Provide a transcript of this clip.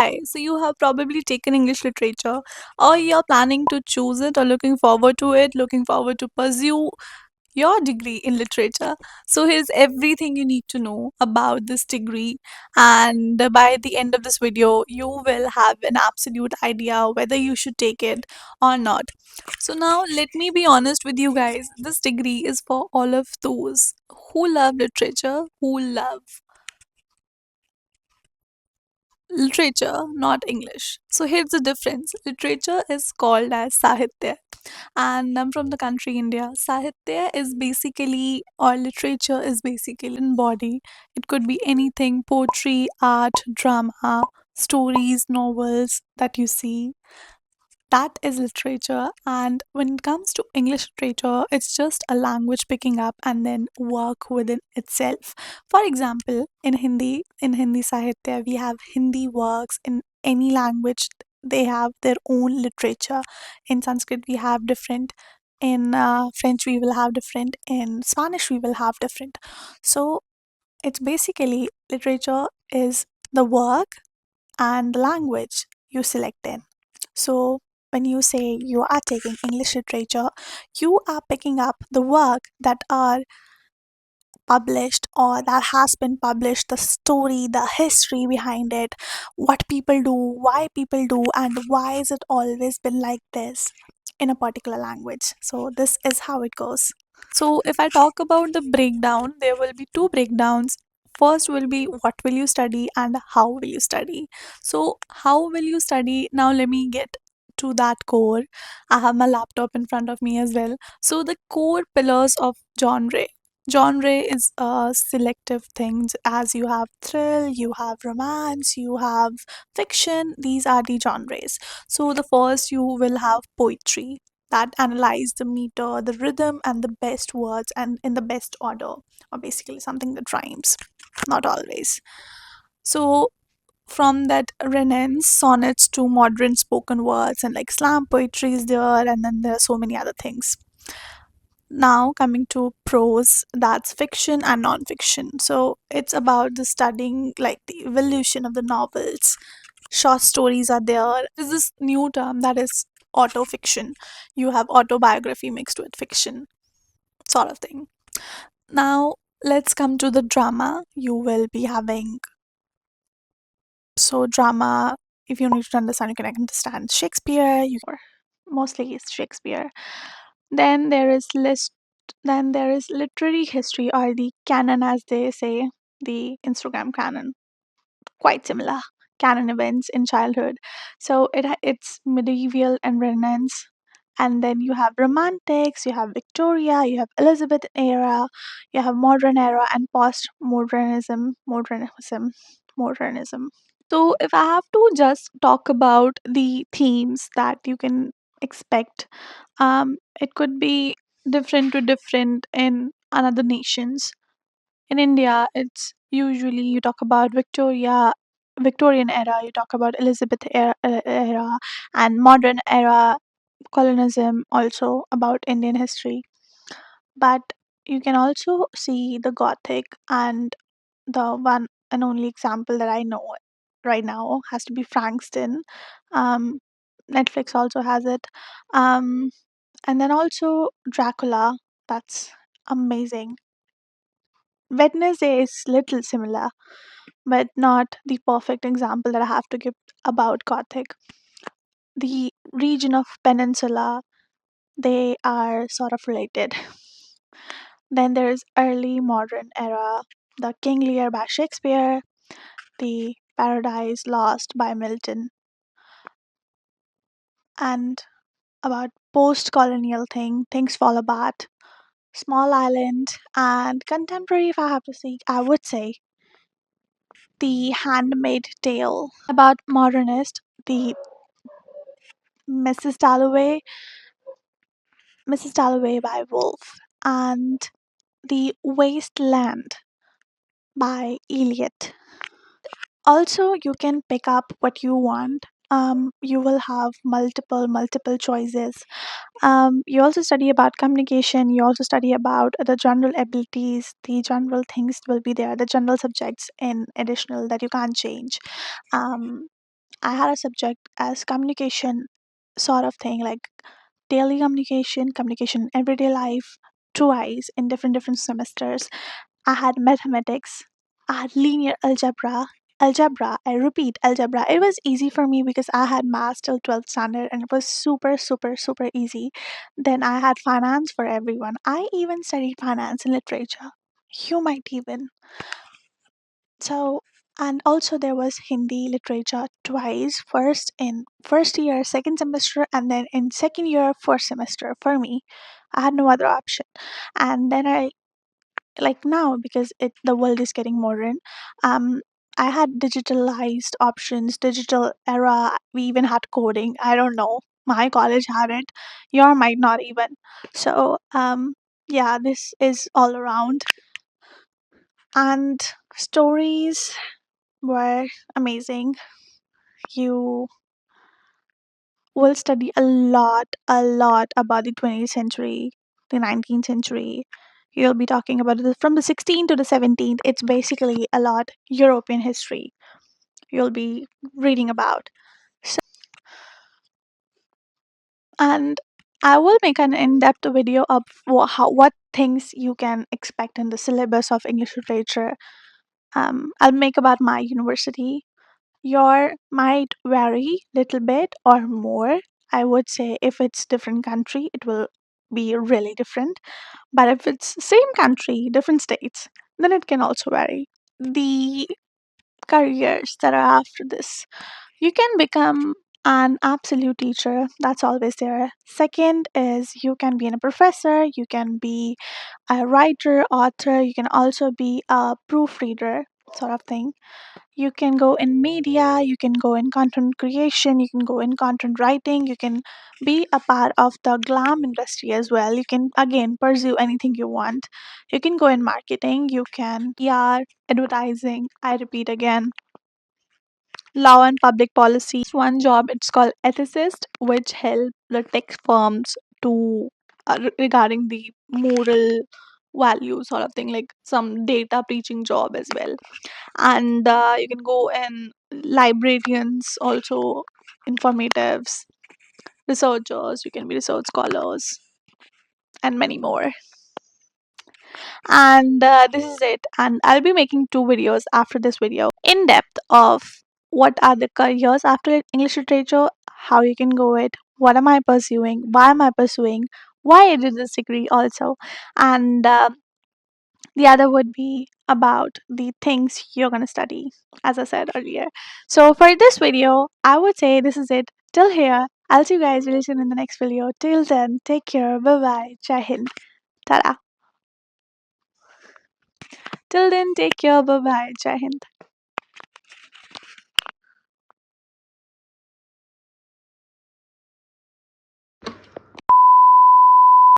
Hi, so you have probably taken English literature, or you're planning to choose it, or looking forward to it, looking forward to pursue your degree in literature. So, here's everything you need to know about this degree, and by the end of this video, you will have an absolute idea whether you should take it or not. So, now let me be honest with you guys, this degree is for all of those who love literature, who love literature, not English. So here's the difference. Literature is called as Sahitya, and I'm from the country India. Sahitya is basically, or literature is basically in body. It could be anything: poetry, art, drama, stories, novels that you see, that is literature. And when it comes to English literature, it's just a language picking up and then work within itself. For example, in Hindi Sahitya, we have Hindi works. In any language, they have their own literature. In Sanskrit, we have different. In French, we will have different. In Spanish, we will have different. So it's basically literature is the work and the language you select in. So, when you say you are taking English literature, you are picking up the work that are published or that has been published, the story, the history behind it, what people do, why people do, and why is it always been like this in a particular language. So, this is how it goes. So, if I talk about the breakdown, there will be two breakdowns. First will be what will you study and how will you study. So, how will you study? Now, let me get to that core. I have my laptop in front of me as well. So, the core pillars of genre. Genre is selective things, as you have thrill, you have romance, you have fiction. These are the genres. So, the first you will have poetry that analyze the meter, the rhythm, and the best words and in the best order, or basically something that rhymes, not always. So, from that Renaissance sonnets to modern spoken words and like slam poetry is there, and then there are so many other things. Now, coming to prose, that's fiction and non-fiction. So, it's about the studying like the evolution of the novels. Short stories are there. There's this new term that is autofiction. You have autobiography mixed with fiction, sort of thing. Now, let's come to the drama. You will be having, so drama, if you need to understand, you can understand Shakespeare, mostly it's Shakespeare. Then there is literary history, or the canon as they say, the Instagram canon, quite similar. Canon events in childhood. So it's medieval and Renaissance, and then you have romantics, you have Victoria, you have Elizabeth era, you have modern era, and post modernism. So if I have to just talk about the themes that you can expect, it could be different to different in another nations. In India, it's usually you talk about Victorian era, you talk about Elizabeth era, and modern era colonialism, also about Indian history. But you can also see the Gothic, and the one and only example that I know right now has to be Frankston. Um, Netflix also has it. Um, and then also Dracula. That's amazing. Wednesday is little similar, but not the perfect example that I have to give about Gothic. The region of Peninsula, they are sort of related. Then there is early modern era, the King Lear by Shakespeare, the Paradise Lost by Milton, and about post-colonial things fall apart. Small Island and contemporary, if I have to say, I would say The Handmaid Tale. About modernist, the Mrs. Dalloway, Mrs. Dalloway by Woolf, and The Wasteland by Eliot. Also, you can pick up what you want. You will have multiple choices. You also study about communication. You also study about the general abilities. The general things will be there. The general subjects in additional that you can't change. Um, I had a subject as communication sort of thing, like daily communication, communication in everyday life, twice in different semesters. I had mathematics, I had linear algebra, I repeat algebra. It was easy for me because I had maths till 12th standard and it was super easy. Then I had finance for everyone. I even studied finance and literature. You might even. So, and also there was Hindi literature twice, first in first year, second semester, and then in second year, first semester for me. I had no other option. And then I, like now, because the world is getting modern, um I had digitalized options, digital era. We even had coding. I don't know, my college had it, your might not even. So yeah, this is all around. And stories were amazing. You will study a lot about the 20th century, the 19th century. You'll be talking about it from the 16th to the 17th. It's basically a lot European history you'll be reading about. So, and I will make an in-depth video of what things you can expect in the syllabus of English literature. I'll make about my university. Your might vary little bit or more. I would say if it's different country, it will be really different. But if it's same country, different states, then it can also vary. The careers that are after this, you can become an absolute teacher. That's always there. Second is you can be a professor, you can be a writer, author, you can also be a proofreader sort of thing. You can go in media, you can go in content creation, you can go in content writing, you can be a part of the glam industry as well. You can again pursue anything you want. You can go in marketing, you can PR, advertising, I repeat again, law and public policy. One job, it's called ethicist, which help the tech firms to regarding the moral value sort of thing, like some data breaching job as well. And you can go in librarians also, informatives, researchers, you can be research scholars, and many more. And this is it, and I'll be making two videos after this video in depth of what are the careers after English literature, how you can go it, what am I pursuing, why am I pursuing, why I did this degree also. And the other would be about the things you're going to study, as I said earlier. So, for this video, I would say this is it. Till here, I'll see you guys really soon in the next video. Till then, take care. Bye bye. Jai Hind. Tada. Till then, take care. Bye bye. Jai Hind.